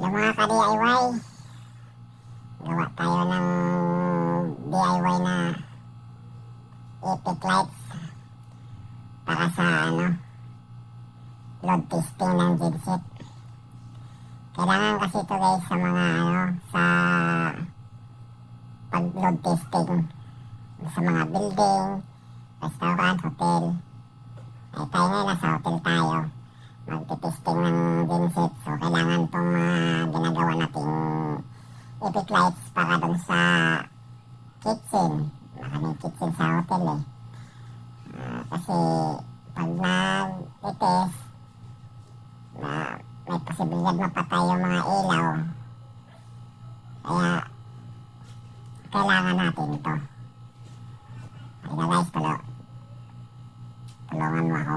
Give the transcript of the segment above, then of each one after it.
Yung mga ka-DIY, gawa tayo ng DIY na epic lights para sa load testing ng genset. Kailangan kasi ito guys sa mga sa pag load testing sa mga building, restaurant, hotel. Ay tayo ngayon nasa hotel tayo, magte-testing ng genset. So kailangan itong ginagawa nating epic lights para dun sa kitchen. Maraming kitchen sa hotel kasi pag nag-test may posibilidad mapatay yung mga ilaw, kaya kailangan natin ito. Kaya guys, tulungan mo ako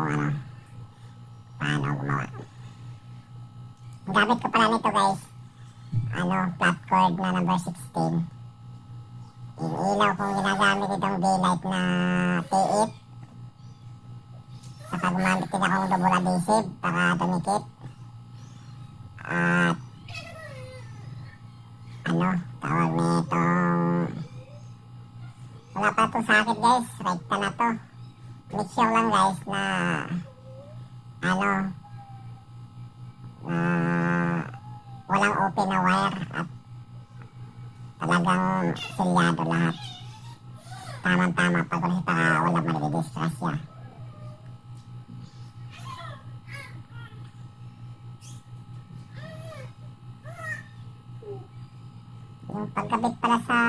paano gumawa. Ang gamit ko pala nito guys, flat cord na number 16. Yung ilaw kong ginagamit itong daylight na T8. Saka gumamit din akong double adhesive para dumikit. At tawag nitong wala pa ito sa akin guys, rekta na to. Make sure lang guys na walang open na wire at talagang silyado lahat. Tamang-tama pag wala marididisgrasya. Yung pagkabit pala sa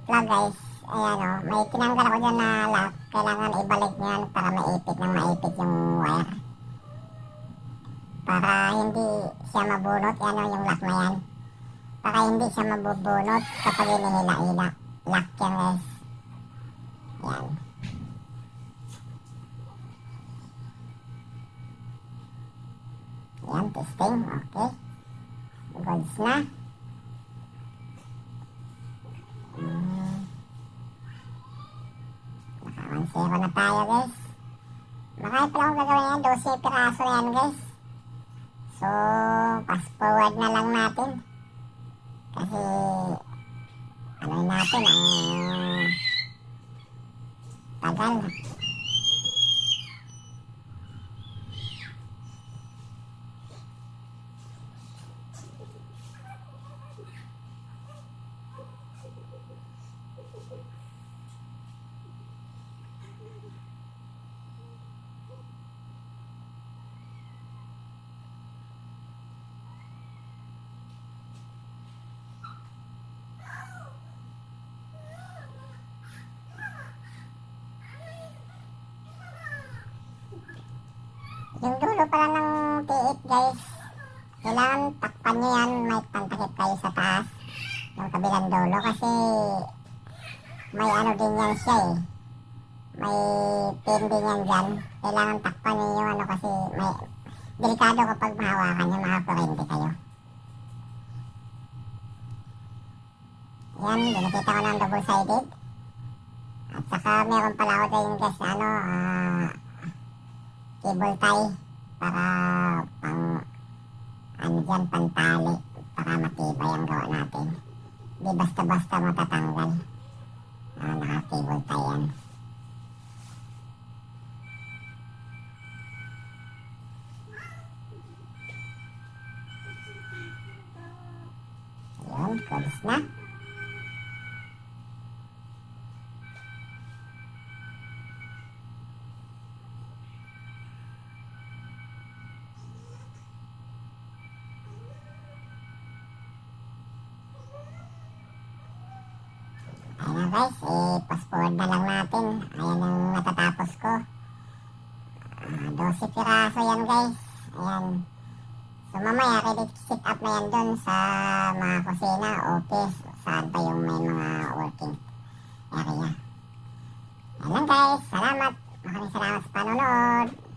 plug guys, may tinanggal ako dyan na lock. Kailangan ibalik nyo yan para maipit yung wire. Para hindi siya mabunot, yung lock na yan. Para hindi siya mabubunot kapag inihila-hila. Lock yan guys. Yan. Yan, testing. Okay. Goods na. Naka-1-0 na tayo guys. Marami pala akong gagawin yan. 12 piraso yan guys. So, fast forward na lang natin. Kasi, natin ang tagal. Yung dulo pala ng T8 guys, kailangan takpan nyo yan, may pantakip kayo sa taas yung kabilang dulo kasi may din yan siya may pin din yan dyan. Kailangan takpan nyo yung kasi may delikado kapag mahawakan yung mga kurente kayo. Yan, dinakita ko ng double sided at saka meron pala ako dyan guys cable tie para dyan pantali para matibay ang gawa natin. Di basta-basta matatanggal. Naka-cable tie yan. Yun, goods na. Ayan guys, fast forward na lang natin. Ayan ang natatapos ko. 12 piraso yan guys. Ayan. So mamaya, ready to set up na yan dun sa mga kusina, office, saan pa yung may mga working area. Ayan lang guys, salamat. Maraming salamat sa panonood.